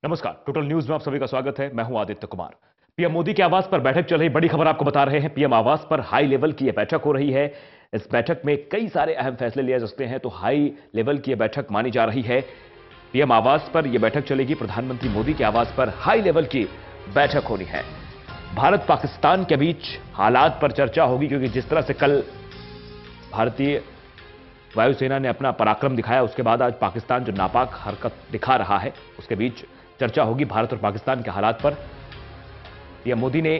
नमस्कार, total news में आप सभी का स्वागत है। मैं हूं आदित्य कुमार। पीएम मोदी के आवास पर बैठक चल रही, बड़ी खबर आपको बता रहे हैं। पीएम आवास पर हाई लेवल की यह बैठक हो रही है। इस बैठक में कई सारे अहम फैसले लिए जा सकते हैं, तो हाई लेवल की यह बैठक मानी जा रही है। पीएम आवास पर यह बैठक चलेगी। प्रधानमंत्री मोदी के आवास पर हाई लेवल की बैठक होनी है। भारत पाकिस्तान के बीच हालात पर चर्चा होगी, क्योंकि जिस तरह से कल भारतीय वायुसेना ने अपना पराक्रम दिखाया, उसके बाद आज पाकिस्तान जो नापाक हरकत दिखा रहा है, उसके बीच चर्चा होगी भारत और पाकिस्तान के हालात पर। पीएम मोदी ने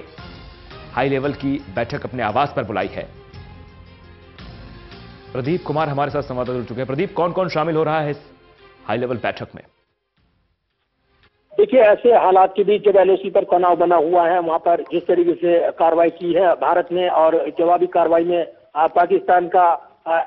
हाई लेवल की बैठक अपने आवास पर बुलाई है। प्रदीप कुमार हमारे साथ संवाददाता जुड़ चुके हैं। प्रदीप, कौन कौन शामिल हो रहा है इस हाई लेवल बैठक में? देखिए, ऐसे हालात के बीच जब एलओसी पर तनाव बना हुआ है, वहां पर जिस तरीके से कार्रवाई की है भारत ने और जवाबी कार्रवाई में पाकिस्तान का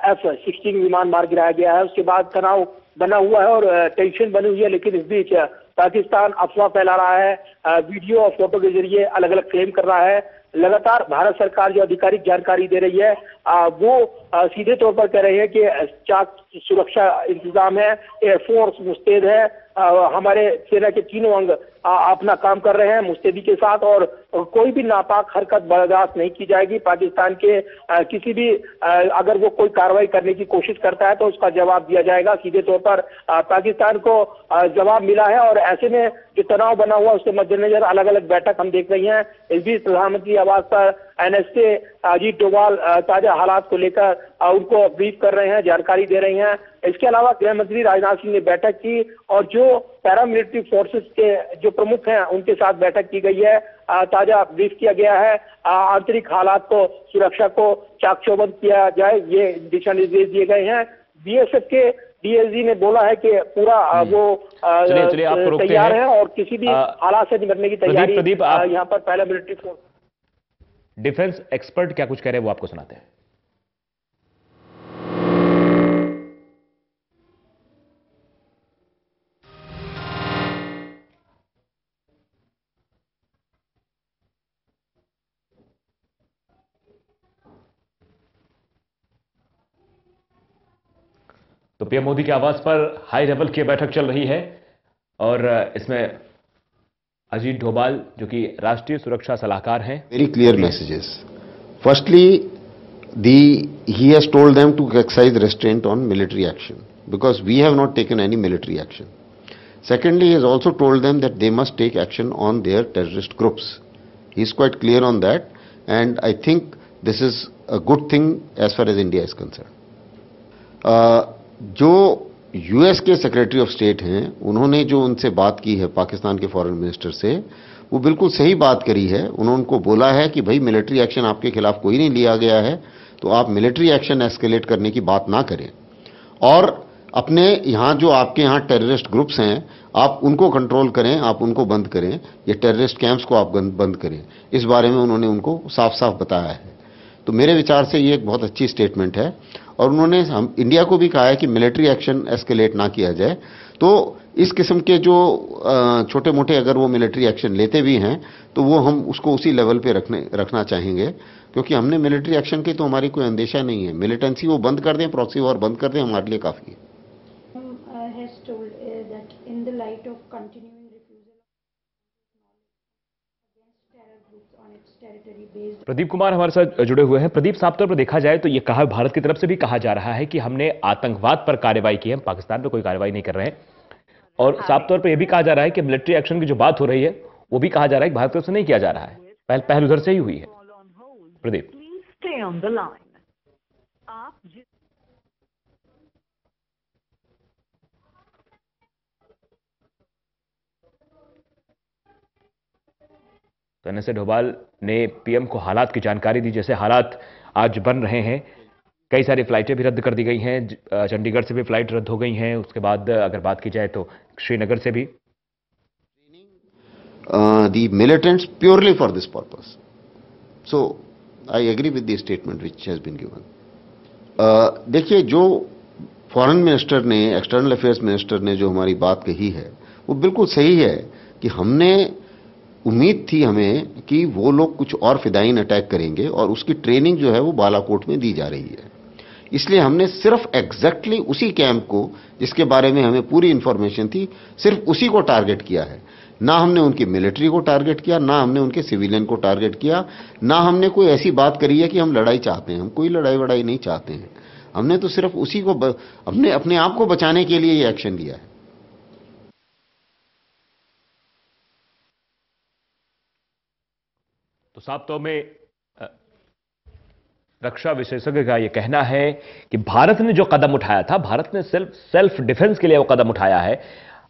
F-16 विमान मार गिराया गया है, उसके बाद तनाव बना हुआ है और टेंशन बनी हुई है। लेकिन इस बीच पाकिस्तान अफवाह फैला रहा है, वीडियो और फोटो के जरिए अलग अलग क्लेम कर रहा है। लगातार भारत सरकार जो आधिकारिक जानकारी दे रही है वो सीधे तौर पर कह रही है कि चाक सुरक्षा इंतजाम है, एयरफोर्स मुस्तैद है, हमारे सेना के तीनों अंग अपना काम कर रहे हैं मुस्तैदी के साथ, और कोई भी नापाक हरकत बर्दाश्त नहीं की जाएगी। पाकिस्तान के किसी भी अगर वो कोई कार्रवाई करने की कोशिश करता है तो उसका जवाब दिया जाएगा। सीधे तौर पर पाकिस्तान को जवाब मिला है और ऐसे में जो तनाव बना हुआ उसके मद्देनजर अलग अलग बैठक हम देख रही हैं। इस बीच प्रधानमंत्री आवास पर एनएसए अजीत डोभाल ताजा हालात को लेकर उनको ब्रीफ कर रहे हैं, जानकारी दे रही हैं। इसके अलावा गृह मंत्री राजनाथ सिंह ने बैठक की और जो पैरामिलिट्री फोर्सेस के जो प्रमुख हैं उनके साथ बैठक की गई है। ताजा ब्रीफ किया गया है, आंतरिक हालात को, सुरक्षा को चाक चौबंद किया जाए, ये दिशा निर्देश दिए गए हैं। बीएसएफ के डीएसजी ने बोला है कि पूरा वो तैयार है और किसी भी हालात से निपटने की तैयारी यहाँ पर पैरामिलिट्री फोर्स। डिफेंस एक्सपर्ट क्या कुछ कह रहे हैं वो आपको सुनाते हैं। तो पीएम मोदी के आवास पर हाई लेवल की बैठक चल रही है और इसमें अजीत डोभाल जो कि राष्ट्रीय सुरक्षा सलाहकार हैं। Very clear messages. Firstly he has told them to exercise restraint on military action because we have not taken any military action. Secondly, he has also told them that they must take action on their terrorist groups. He is quite clear on that, and I think this is a good thing as far as India is concerned. जो US के secretary of state हैं, उन्होंने जो उनसे बात की है पाकिस्तान के फॉरेन मिनिस्टर से, वो बिल्कुल सही बात करी है। उन्होंने उनको बोला है कि भाई मिलिट्री एक्शन आपके खिलाफ कोई नहीं लिया गया है, तो आप मिलिट्री एक्शन एस्केलेट करने की बात ना करें और अपने यहाँ जो आपके यहाँ टेररिस्ट ग्रुप्स हैं आप उनको कंट्रोल करें, आप उनको बंद करें, ये टेररिस्ट कैंप्स को आप बंद करें। इस बारे में उन्होंने उनको साफ साफ बताया है। तो मेरे विचार से ये एक बहुत अच्छी स्टेटमेंट है और उन्होंने हम इंडिया को भी कहा है कि मिलिट्री एक्शन एस्केलेट ना किया जाए। तो इस किस्म के जो छोटे मोटे अगर वो मिलिट्री एक्शन लेते भी हैं तो वो हम उसको उसी लेवल पे रखना चाहेंगे, क्योंकि हमने मिलिट्री एक्शन की तो हमारी कोई अंदेशा नहीं है। मिलिटेंसी वो बंद कर दें, प्रॉक्सी वॉर बंद कर दें, हमारे लिए काफ़ी है। प्रदीप कुमार हमारे साथ जुड़े हुए हैं। प्रदीप, साफ तौर पर देखा जाए तो ये कहा भारत की तरफ से भी कहा जा रहा है कि हमने आतंकवाद पर कार्रवाई की है, पाकिस्तान पर कोई कार्रवाई नहीं कर रहे हैं, और साफ तौर पर यह भी कहा जा रहा है कि मिलिट्री एक्शन की जो बात हो रही है वो भी कहा जा रहा है कि भारत की तरफ से नहीं किया जा रहा है, पहल उधर से ही हुई है। प्रदीप, तो एनएसए डोभाल ने पीएम को हालात की जानकारी दी। जैसे हालात आज बन रहे हैं, कई सारी फ्लाइटें भी रद्द कर दी गई हैं, चंडीगढ़ से भी फ्लाइट रद्द हो गई हैं। उसके बाद अगर बात की जाए तो श्रीनगर से भी। The militants purely for this purpose. So I agree with the statement which has been given. देखिए, जो फॉरेन मिनिस्टर ने, एक्सटर्नल अफेयर्स मिनिस्टर ने जो हमारी बात कही है वो बिल्कुल सही है कि हमने उम्मीद थी हमें कि वो लोग कुछ और फिदायीन अटैक करेंगे और उसकी ट्रेनिंग जो है वो बालाकोट में दी जा रही है। इसलिए हमने सिर्फ एग्जैक्टली उसी कैंप को जिसके बारे में हमें पूरी इंफॉर्मेशन थी, सिर्फ उसी को टारगेट किया है। ना हमने उनकी मिलिट्री को टारगेट किया, ना हमने उनके सिविलियन को टारगेट किया, ना हमने कोई ऐसी बात करी है कि हम लड़ाई चाहते हैं। हम कोई लड़ाई वड़ाई नहीं चाहते हैं। हमने तो सिर्फ उसी को अपने आप को बचाने के लिए ये एक्शन लिया है। तो साफ तौर में रक्षा विशेषज्ञ का यह कहना है कि भारत ने जो कदम उठाया था, भारत ने सेल्फ डिफेंस के लिए वो कदम उठाया है,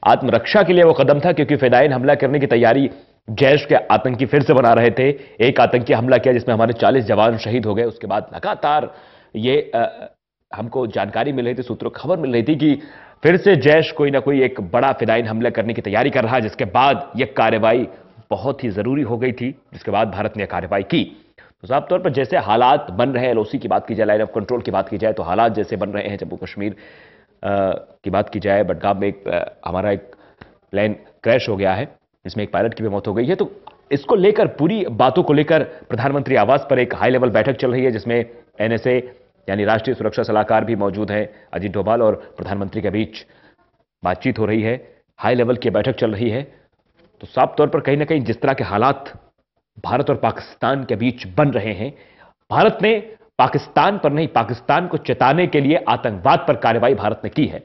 आत्मरक्षा के लिए वो कदम था, क्योंकि फिदायीन हमला करने की तैयारी जैश के आतंकी फिर से बना रहे थे। एक आतंकी हमला किया जिसमें हमारे 40 जवान शहीद हो गए। उसके बाद लगातार ये हमको जानकारी मिल रही थी, सूत्रों खबर मिल रही थी कि फिर से जैश कोई ना कोई एक बड़ा फिदायीन हमला करने की तैयारी कर रहा है, जिसके बाद यह कार्रवाई बहुत ही जरूरी हो गई थी, जिसके बाद भारत ने कार्रवाई की। तो साफ तौर पर जैसे हालात बन रहे हैं, एलओसी की बात की जाए, लाइन ऑफ कंट्रोल की बात की जाए, तो हालात जैसे बन रहे हैं, जम्मू कश्मीर की बात की जाए, बडगाम में हमारा एक प्लेन क्रैश हो गया है जिसमें एक पायलट की भी मौत हो गई है। तो इसको लेकर, पूरी बातों को लेकर प्रधानमंत्री आवास पर एक हाई लेवल बैठक चल रही है, जिसमें एनएसए यानी राष्ट्रीय सुरक्षा सलाहकार भी मौजूद हैं। अजीत डोभाल और प्रधानमंत्री के बीच बातचीत हो रही है, हाई लेवल की बैठक चल रही है। तो साफ तौर पर कहीं ना कहीं जिस तरह के हालात भारत और पाकिस्तान के बीच बन रहे हैं, भारत ने पाकिस्तान पर नहीं, पाकिस्तान को चेताने के लिए आतंकवाद पर कार्रवाई भारत ने की है।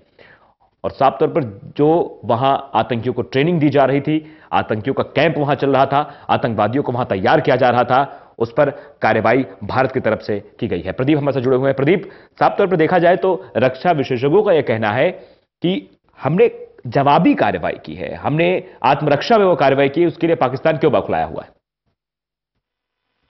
और साफ तौर पर जो वहां आतंकियों को ट्रेनिंग दी जा रही थी, आतंकियों का कैंप वहां चल रहा था, आतंकवादियों को वहां तैयार किया जा रहा था, उस पर कार्रवाई भारत की तरफ से की गई है। प्रदीप हमारे साथ जुड़े हुए हैं। प्रदीप, साफ तौर पर देखा जाए तो रक्षा विशेषज्ञों का यह कहना है कि हमने जवाबी कार्रवाई की है, हमने आत्मरक्षा में वो कार्रवाई की, उसके लिए पाकिस्तान क्यों बौखलाया हुआ है?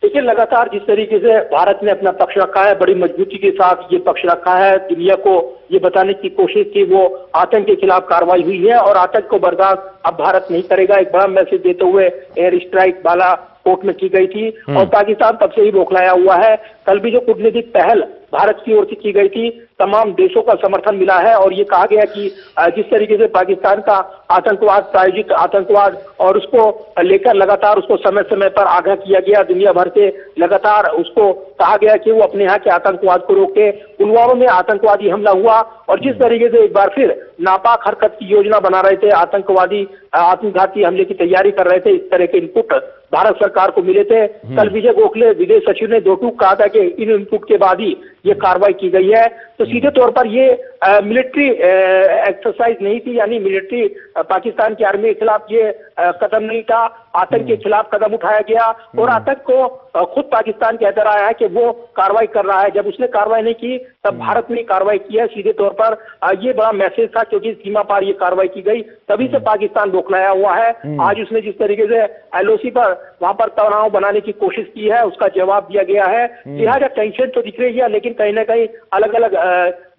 देखिए, लगातार जिस तरीके से भारत ने अपना पक्ष रखा है, बड़ी मजबूती के साथ ये पक्ष रखा है, दुनिया को ये बताने की कोशिश की वो आतंक के खिलाफ कार्रवाई हुई है और आतंक को बर्दाश्त अब भारत नहीं करेगा, एक बड़ा मैसेज देते हुए एयर स्ट्राइक बालाकोट में की गई थी और पाकिस्तान तब से ही बौखलाया हुआ है। कल भी जो कूटनीतिक पहल भारत की ओर से की गई थी, तमाम देशों का समर्थन मिला है और ये कहा गया कि जिस तरीके से पाकिस्तान का आतंकवाद, प्रायोजित आतंकवाद और उसको लेकर लगातार उसको समय समय पर आगाह किया गया, दुनिया भर से लगातार उसको कहा गया कि वो अपने यहाँ के आतंकवाद को रोके। पुलवामा में आतंकवादी हमला हुआ और जिस तरीके से एक बार फिर नापाक हरकत की योजना बना रहे थे, आतंकवादी आत्मघाती हमले की तैयारी कर रहे थे, इस तरह के इनपुट भारत सरकार को मिले थे। कल विजय गोखले विदेश सचिव ने दो टूक कहा था कि इन इनपुट के बाद ही ये कार्रवाई की गई है। तो सीधे तौर पर ये मिलिट्री एक्सरसाइज नहीं थी, यानी मिलिट्री पाकिस्तान की आर्मी के खिलाफ ये कदम नहीं था, आतंक के खिलाफ कदम उठाया गया और आतंक को खुद पाकिस्तान कहता रहा है कि वो कार्रवाई कर रहा है। जब उसने कार्रवाई नहीं की तब भारत ने कार्रवाई की है। सीधे तौर पर ये बड़ा मैसेज था, क्योंकि सीमा पार ये कार्रवाई की गई, तभी से पाकिस्तान बौखलाया हुआ है। आज उसने जिस तरीके से एलओसी पर वहां पर तनाव बनाने की कोशिश की है, उसका जवाब दिया गया है। लिहाजा टेंशन तो दिख रही है, लेकिन कहीं ना कहीं अलग अलग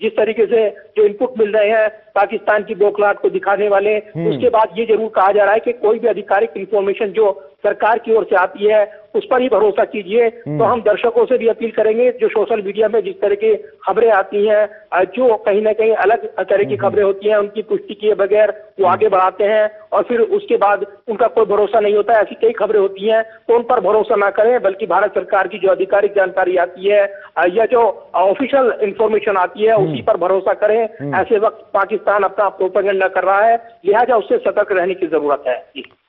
जिस तरीके से जो इनपुट मिल रहे हैं पाकिस्तान की बौखलाहट को दिखाने वाले, उसके बाद ये जरूर कहा जा रहा है कि कोई भी आधिकारिक इंफॉर्मेशन जो सरकार की ओर से आती है उस पर ही भरोसा कीजिए। तो हम दर्शकों से भी अपील करेंगे, जो सोशल मीडिया में जिस तरह की खबरें आती हैं, जो कहीं ना कहीं अलग तरह की खबरें होती हैं, उनकी पुष्टि किए बगैर वो आगे बढ़ाते हैं और फिर उसके बाद उनका कोई भरोसा नहीं होता। ऐसी कई खबरें होती हैं, तो उन पर भरोसा ना करें, बल्कि भारत सरकार की जो आधिकारिक जानकारी आती है या जो ऑफिशियल इंफॉर्मेशन आती है उसी पर भरोसा करें। ऐसे वक्त पाकिस्तान अपना प्रोपेगेंडा कर रहा है, लिहाजा उससे सतर्क रहने की जरूरत है।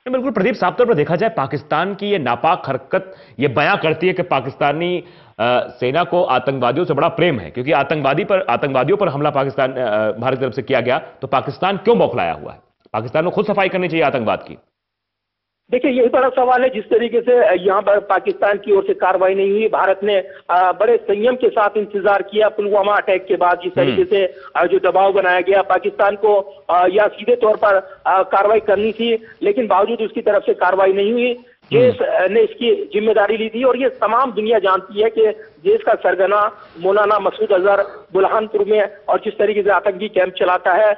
बिल्कुल प्रदीप, साफ तौर पर देखा जाए पाकिस्तान की ये नापाक हरकत ये बयां करती है कि पाकिस्तानी सेना को आतंकवादियों से बड़ा प्रेम है, क्योंकि आतंकवादियों पर हमला पाकिस्तान भारत की तरफ से किया गया, तो पाकिस्तान क्यों बौखलाया हुआ है? पाकिस्तान को खुद सफाई करनी चाहिए आतंकवाद की। देखिए, यही बड़ा सवाल है। जिस तरीके से यहाँ पर पाकिस्तान की ओर से कार्रवाई नहीं हुई, भारत ने बड़े संयम के साथ इंतजार किया। पुलवामा अटैक के बाद जिस तरीके से जो दबाव बनाया गया, पाकिस्तान को या सीधे तौर पर कार्रवाई करनी थी, लेकिन बावजूद उसकी तरफ से कार्रवाई नहीं हुई। देश ने इसकी जिम्मेदारी ली थी और ये तमाम दुनिया जानती है कि देश का सरगना मौलाना मसूद अजहर बुरहानपुर में और जिस तरीके से आतंकी कैंप चलाता है,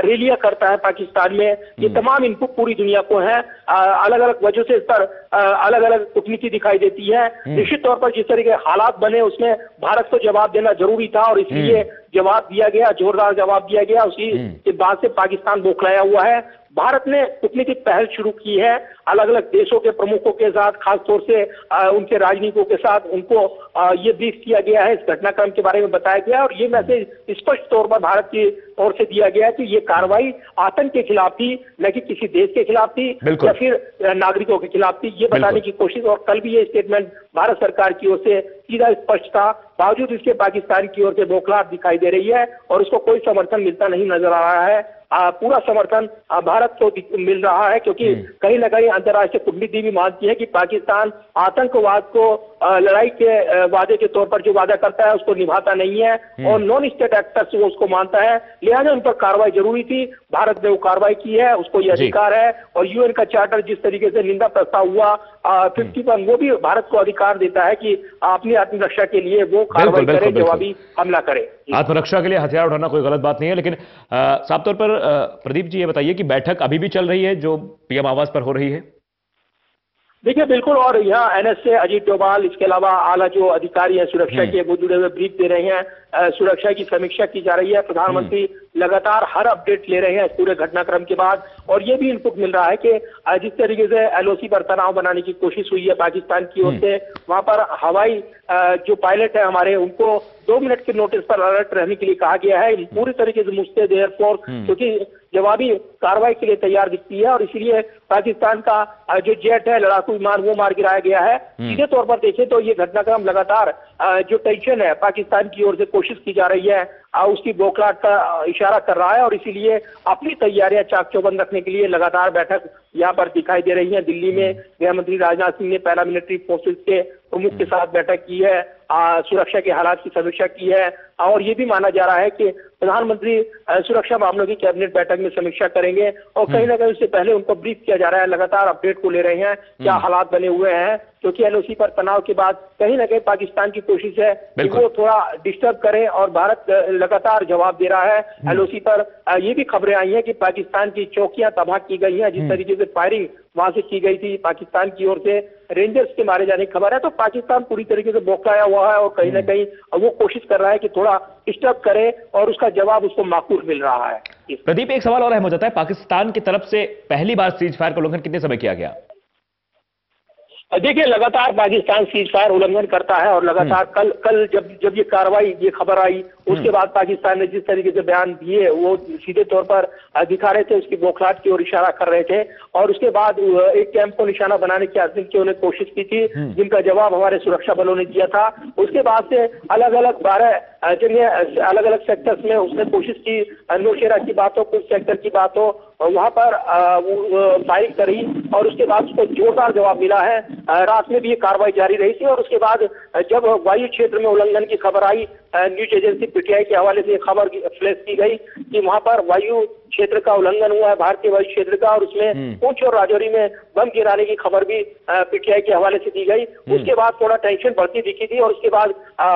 रैलियां करता है पाकिस्तान में, ये तमाम इनपुट पूरी दुनिया को है। अलग अलग वजह से इस पर अलग अलग कूटनीति दिखाई देती है। निश्चित तौर पर जिस तरीके हालात बने उसमें भारत को जवाब देना जरूरी था और इसलिए जवाब दिया गया, जोरदार जवाब दिया गया। उसी के बाद से पाकिस्तान बौखलाया हुआ है। भारत ने कूटनीतिक पहल शुरू की है अलग अलग देशों के प्रमुखों के साथ, खासतौर से उनके राजनीतिकों के साथ उनको ये ब्रीफ किया गया है, इस घटनाक्रम के बारे में बताया गया है और ये मैसेज स्पष्ट तौर पर भारत की ओर से दिया गया है कि ये कार्रवाई आतंक के खिलाफ थी, न कि किसी देश के खिलाफ थी या फिर नागरिकों के खिलाफ थी, ये बताने की कोशिश। और कल भी ये स्टेटमेंट भारत सरकार की ओर से सीधा स्पष्ट था, बावजूद इसके पाकिस्तान की ओर से बौखलाहट दिखाई दे रही है और उसको कोई समर्थन मिलता नहीं नजर आ रहा है। पूरा समर्थन भारत को मिल रहा है, क्योंकि कहीं ना कहीं अंतर्राष्ट्रीय कूटनीति भी मानती है कि पाकिस्तान आतंकवाद को लड़ाई के वादे के तौर पर जो वादा करता है उसको निभाता नहीं है और नॉन स्टेट एक्टर्स वो उसको मानता है, लिहाजा उन पर कार्रवाई जरूरी थी। भारत ने वो कार्रवाई की है, उसको ये अधिकार है और यूएन का चार्टर जिस तरीके से निंदा प्रस्ताव हुआ 51 वो भी भारत को अधिकार देता है कि अपनी आत्मरक्षा के लिए वो कार्रवाई करे, जवाबी हमला करे। आत्मरक्षा के लिए हथियार उठाना कोई गलत बात नहीं है, लेकिन साफ तौर पर प्रदीप जी ये बताइए कि बैठक अभी भी चल रही है जो पीएम आवास पर हो रही है? देखिए बिल्कुल, और यहाँ एनएसए अजीत डोभाल, इसके अलावा आला जो अधिकारी हैं सुरक्षा के, वो जुड़े हुए ब्रीफ दे रहे हैं, सुरक्षा की समीक्षा की जा रही है। प्रधानमंत्री लगातार हर अपडेट ले रहे हैं इस पूरे घटनाक्रम के बाद और ये भी इनपुट मिल रहा है कि जिस तरीके से एलओसी पर तनाव बनाने की कोशिश हुई है पाकिस्तान की ओर से, वहां पर हवाई जो पायलट है हमारे, उनको 2 मिनट के नोटिस पर अलर्ट रहने के लिए कहा गया है। पूरी तरीके से मुस्तैद एयरफोर्स क्योंकि जवाबी कार्रवाई के लिए तैयार दिखती है और इसीलिए पाकिस्तान का जो जेट है, लड़ाकू विमान, वो मार गिराया गया है। सीधे तौर पर देखें तो ये घटनाक्रम लगातार जो टेंशन है पाकिस्तान की ओर से कोशिश की जा रही है उसकी बौखलाहट का इशारा कर रहा है और इसीलिए अपनी तैयारियां चाक चौबंद रखने के लिए लगातार बैठक यहाँ पर दिखाई दे रही है। दिल्ली में गृह मंत्री राजनाथ सिंह ने पैरामिलिट्री फोर्सेस के प्रमुख के साथ बैठक की है, सुरक्षा के हालात की समीक्षा की है और ये भी माना जा रहा है कि प्रधानमंत्री सुरक्षा मामलों की कैबिनेट बैठक में समीक्षा करेंगे और कहीं ना कहीं उससे पहले उनको ब्रीफ किया जा रहा है, लगातार अपडेट को ले रहे हैं क्या हालात बने हुए हैं, क्योंकि एलओसी पर तनाव के बाद कहीं ना कहीं पाकिस्तान की कोशिश है कि वो थोड़ा डिस्टर्ब करे और भारत लगातार जवाब दे रहा है। एलओसी पर ये भी खबरें आई हैं कि पाकिस्तान की चौकियां तबाह की गई हैं, जिस तरीके से फायरिंग वहां से की गई थी पाकिस्तान की ओर से, रेंजर्स के मारे जाने की खबर है। तो पाकिस्तान पूरी तरीके से बौखलाया हुआ है और कहीं ना कहीं वो कोशिश कर रहा है कि थोड़ा डिस्टर्ब करे और उसका जवाब उसको माकूल मिल रहा है। प्रदीप, एक सवाल और अहम हो जाता है, पाकिस्तान की तरफ से पहली बार सीज फायर का उल्लंघन कितने समय किया गया? देखिए लगातार पाकिस्तान सीज फायर उल्लंघन करता है और लगातार कल जब ये कार्रवाई, ये खबर आई, उसके बाद पाकिस्तान ने जिस तरीके से बयान दिए वो सीधे तौर पर दिखा रहे थे, उसकी बौखलाहट की ओर इशारा कर रहे थे और उसके बाद एक कैंप को निशाना बनाने की आसिम की उन्हें कोशिश की थी, जिनका जवाब हमारे सुरक्षा बलों ने दिया था। उसके बाद से अलग अलग 12 जगह अलग अलग सेक्टर्स में उसने कोशिश की, नौशेरा की बात हो, कुछ सेक्टर की बात हो, वहां पर फायरिंग करी और उसके बाद उसको जोरदार जवाब मिला है। रात में भी ये कार्रवाई जारी रही थी और उसके बाद जब वायु क्षेत्र में उल्लंघन की खबर आई, न्यूज एजेंसी पीटीआई के हवाले से खबर फ्लैश की गई कि वहां पर वायु क्षेत्र का उल्लंघन हुआ है, भारतीय वायु क्षेत्र का, और उसमें पुंछ और राजौरी में बम गिराने की खबर भी पीटीआई के हवाले से दी गई। उसके बाद थोड़ा टेंशन बढ़ती दिखी थी और उसके बाद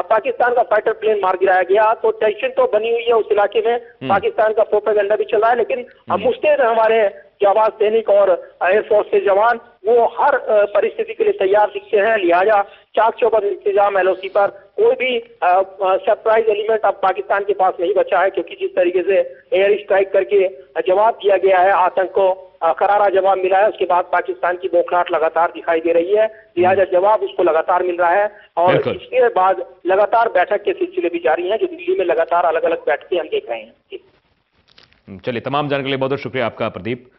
पाकिस्तान का फाइटर प्लेन मार गिराया गया। तो टेंशन तो बनी हुई है उस इलाके में, पाकिस्तान का प्रोपेगेंडा भी चल रहा है, लेकिन मुस्तैद हमारे जाबाज सैनिक और एयरफोर्स के जवान वो हर परिस्थिति के लिए तैयार दिखते हैं। लिहाजा चाक चौबंद इंतजाम एलओसी पर, कोई भी सरप्राइज एलिमेंट अब पाकिस्तान के पास नहीं बचा है, क्योंकि जिस तरीके से एयर स्ट्राइक करके जवाब दिया गया है, आतंक को करारा जवाब मिला है, उसके बाद पाकिस्तान की बौखलाहट लगातार दिखाई दे रही है। लिहाजा जवाब उसको लगातार मिल रहा है और इसके बाद लगातार बैठक के सिलसिले भी जारी हैं, जो दिल्ली में लगातार अलग अलग बैठकें हम देख रहे हैं। चलिए, तमाम जानकारी के लिए बहुत बहुत शुक्रिया आपका प्रदीप।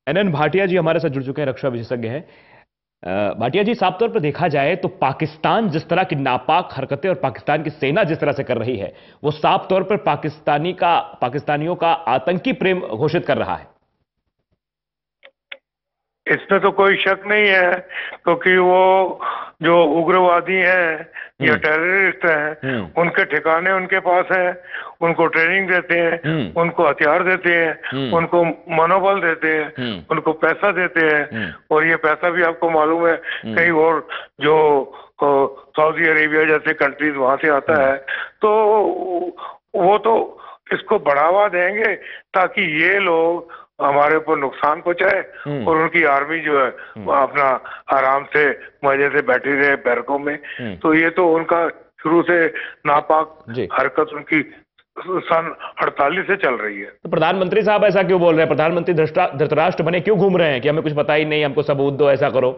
एनएन भाटिया जी हमारे साथ जुड़ चुके हैं, रक्षा विशेषज्ञ हैं। भाटिया जी, साफ तौर पर देखा जाए तो पाकिस्तान जिस तरह की नापाक हरकतें और पाकिस्तान की सेना जिस तरह से कर रही है, वो साफ तौर पर पाकिस्तानियों का आतंकी प्रेम घोषित कर रहा है। इसमें तो कोई शक नहीं है, क्योंकि वो जो उग्रवादी हैं या टेररिस्ट हैं, उनके ठिकाने उनके पास हैं, उनको ट्रेनिंग देते हैं, उनको हथियार देते हैं, उनको मनोबल देते हैं, उनको पैसा देते हैं और ये पैसा भी आपको मालूम है कहीं और जो सऊदी अरेबिया जैसे कंट्रीज वहां से आता है। तो वो तो इसको बढ़ावा देंगे ताकि ये लोग हमारे ऊपर नुकसान पहुंचाए और उनकी आर्मी जो है वो अपना आराम से मजे से बैठी रहे बैरकों में। तो ये तो उनका शुरू से नापाक जी। हरकत उनकी सन 48 से चल रही है। तो प्रधानमंत्री साहब ऐसा क्यों बोल रहे हैं? प्रधानमंत्री धृतराष्ट्र बने क्यों घूम रहे हैं कि हमें कुछ पता ही नहीं, हमको सबूत दो, ऐसा करो?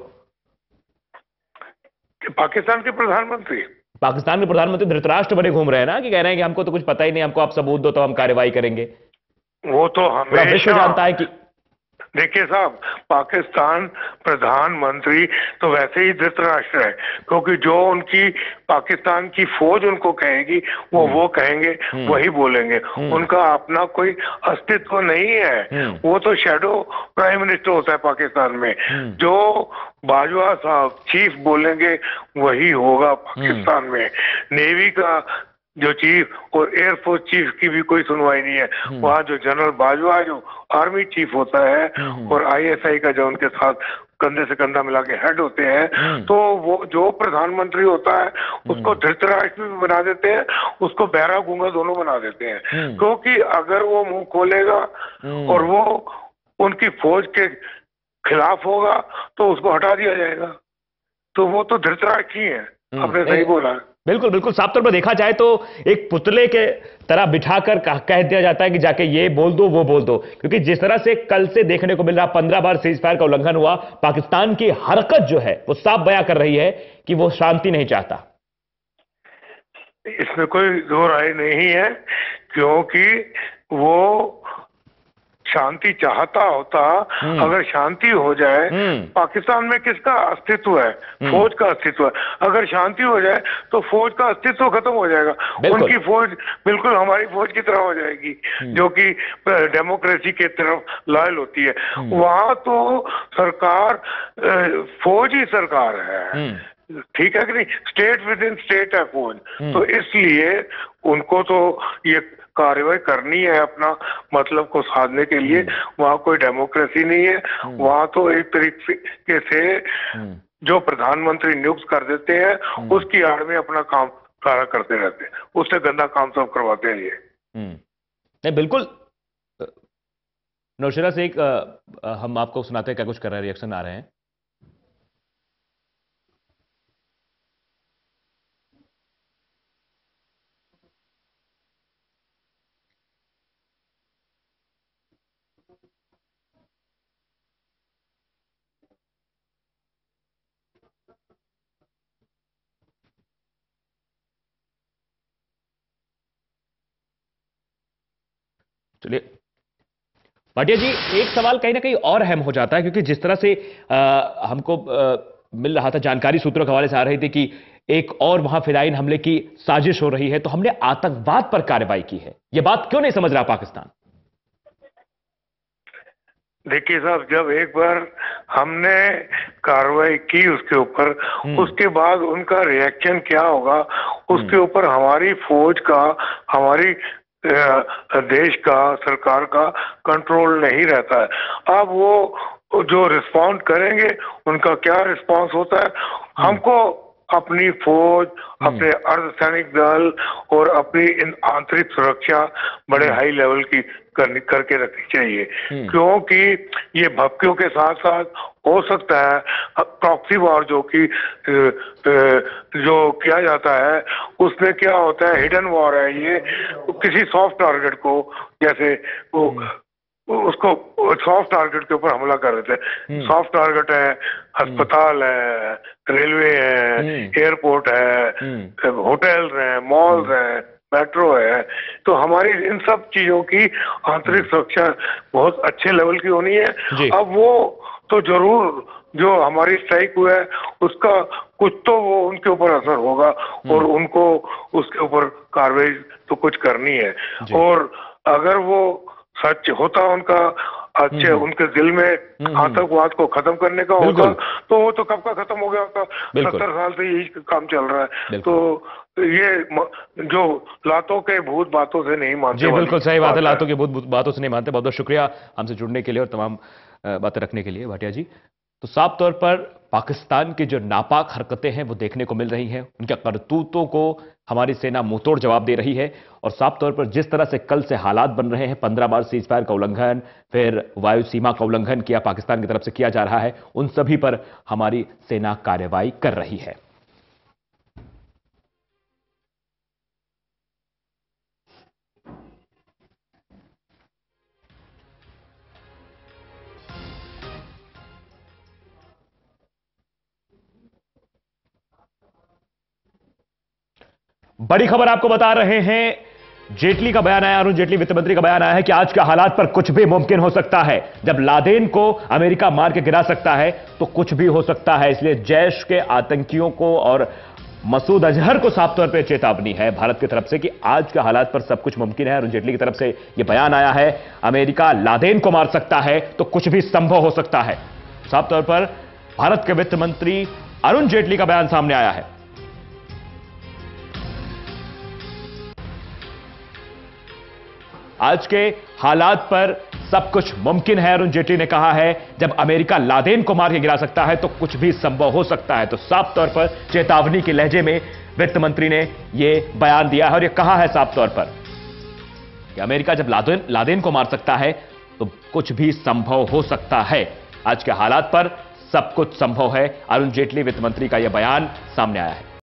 कि पाकिस्तान के प्रधानमंत्री धृतराष्ट्र बने घूम रहे हैं ना, कि कह रहे हैं कि हमको तो कुछ पता ही नहीं, हमको आप सबूत दो तो हम कार्रवाई करेंगे। वो तो पूरा विश्व हमेशा जानता है कि देखिए साहब, पाकिस्तान प्रधानमंत्री तो वैसे ही धृतराष्ट्र है, क्योंकि जो उनकी पाकिस्तान की फौज उनको कहेगी वो कहेंगे, वही बोलेंगे। उनका अपना कोई अस्तित्व नहीं है। वो तो शैडो प्राइम मिनिस्टर होता है पाकिस्तान में। जो बाजवा साहब चीफ बोलेंगे वही होगा पाकिस्तान में। नेवी का जो चीफ और एयरफोर्स चीफ की भी कोई सुनवाई नहीं है। वहाँ जो जनरल बाजवा जो आर्मी चीफ होता है और आईएसआई का जो उनके साथ कंधे से कंधा मिला के हेड होते हैं, तो वो जो प्रधानमंत्री होता है उसको धृतराष्ट्र भी बना देते हैं, उसको बहरा गूंगा दोनों बना देते हैं। क्योंकि अगर वो मुंह खोलेगा और वो उनकी फौज के खिलाफ होगा तो उसको हटा दिया जाएगा। तो वो तो धृतराष्ट्र ही है। आपने सही बोला। बिल्कुल बिल्कुल, साफ तौर पर देखा जाए तो एक पुतले के तरह बिठाकर कह दिया जाता है कि जाके ये बोल दो वो बोल दो, क्योंकि जिस तरह से कल से देखने को मिल रहा 15 बार सीज फायर का उल्लंघन हुआ, पाकिस्तान की हरकत जो है वो साफ बयां कर रही है कि वो शांति नहीं चाहता। इसमें कोई दो राय नहीं है, क्योंकि वो शांति चाहता होता। अगर शांति हो जाए, पाकिस्तान में किसका अस्तित्व है? फौज का अस्तित्व है। अगर शांति हो जाए तो फौज का अस्तित्व खत्म हो जाएगा। उनकी फौज बिल्कुल हमारी फौज की तरह हो जाएगी, जो कि डेमोक्रेसी के तरफ लॉयल होती है। वहां तो सरकार, फौज ही सरकार है, ठीक है कि नहीं? स्टेट विद इन स्टेट है फौज। तो इसलिए उनको तो ये कार्रवाई करनी है अपना मतलब को साधने के लिए। वहाँ कोई डेमोक्रेसी नहीं है। वहाँ तो एक तरीके से जो प्रधानमंत्री नियुक्त कर देते हैं उसकी आड़ में अपना काम सारा करते रहते हैं, उससे गंदा काम सब करवाते हैं ये। नहीं बिल्कुल। नौशेरा से एक हम आपको सुनाते हैं क्या कुछ कर रहे हैं, रिएक्शन आ रहे हैं। चलिए भाटिया जी, एक सवाल कहीं ना कहीं और अहम हो जाता है, क्योंकि जिस तरह से हमको मिल रहा था, जानकारी सूत्रों के हवाले से आ रही थी कि एक और वहां फिदायीन हमले की साजिश हो रही है, तो हमने आतंकवाद पर कार्रवाई की है। यह बात क्यों नहीं समझ रहा पाकिस्तान? देखिए साहब, जब एक बार हमने कार्रवाई की उसके ऊपर, उसके बाद उनका रिएक्शन क्या होगा उसके ऊपर हमारी फौज का, हमारी देश का, सरकार का कंट्रोल नहीं रहता है। अब वो जो रिस्पॉन्ड करेंगे उनका क्या रिस्पॉन्स होता है, हमको अपनी फौज, अपने अर्धसैनिक दल और अपनी आंतरिक सुरक्षा बड़े हाई लेवल की करके रखनी चाहिए। क्योंकि ये भपकियों के साथ साथ हो सकता है प्रॉक्सी वॉर जो कि जो किया जाता है उसमें क्या होता है, हिडन वॉर है ये। किसी सॉफ्ट टारगेट को, जैसे वो उसको सॉफ्ट टारगेट के ऊपर हमला कर देते हैं। सॉफ्ट टारगेट है अस्पताल है, रेलवे है, एयरपोर्ट है, होटल्स हैं, मॉल्स हैं, मेट्रो है। तो हमारी इन सब चीजों की आंतरिक सुरक्षा बहुत अच्छे लेवल की होनी है। अब वो तो जरूर जो हमारी स्ट्राइक हुआ है उसका कुछ तो वो उनके ऊपर असर होगा और उनको उसके ऊपर कार्रवाई तो कुछ करनी है। और अगर वो सच होता उनका अच्छे उनके दिल में आतंकवाद को खत्म करने का होगा तो वो तो कब का खत्म हो गया होता। 70 साल से यही काम चल रहा है। तो ये जो लातों के भूत बातों से नहीं मानते। जी बिल्कुल सही बात है, लातों के भूत बातों से नहीं मानते। बहुत बहुत शुक्रिया हमसे जुड़ने के लिए और तमाम बातें रखने के लिए भाटिया जी। तो साफ तौर पर पाकिस्तान की जो नापाक हरकतें हैं वो देखने को मिल रही हैं, उनके करतूतों को हमारी सेना मुंहतोड़ जवाब दे रही है। और साफ तौर पर जिस तरह से कल से हालात बन रहे हैं, 15 बार सीज फायर का उल्लंघन, फिर वायु सीमा का उल्लंघन किया पाकिस्तान की तरफ से किया जा रहा है, उन सभी पर हमारी सेना कार्रवाई कर रही है। बड़ी खबर आपको बता रहे हैं, जेटली का बयान आया, अरुण जेटली वित्त मंत्री का बयान आया है कि आज के हालात पर कुछ भी मुमकिन हो सकता है। जब लादेन को अमेरिका मार के गिरा सकता है तो कुछ भी हो सकता है। इसलिए जैश के आतंकियों को और मसूद अजहर को साफ तौर पर चेतावनी है भारत की तरफ से कि आज के हालात पर सब कुछ मुमकिन है। अरुण जेटली की तरफ से यह बयान आया है, अमेरिका लादेन को मार सकता है तो कुछ भी संभव हो सकता है। साफ तौर पर भारत के वित्त मंत्री अरुण जेटली का बयान सामने आया है। आज के हालात पर सब कुछ मुमकिन है, अरुण जेटली ने कहा है। जब अमेरिका लादेन को मार के गिरा सकता है तो कुछ भी संभव हो सकता है। तो साफ तौर पर चेतावनी के लहजे में वित्त मंत्री ने यह बयान दिया है और यह कहा है साफ तौर पर कि अमेरिका जब लादेन को मार सकता है तो कुछ भी संभव हो सकता है। आज के हालात पर सब कुछ संभव है। अरुण जेटली वित्त मंत्री का यह बयान सामने आया है।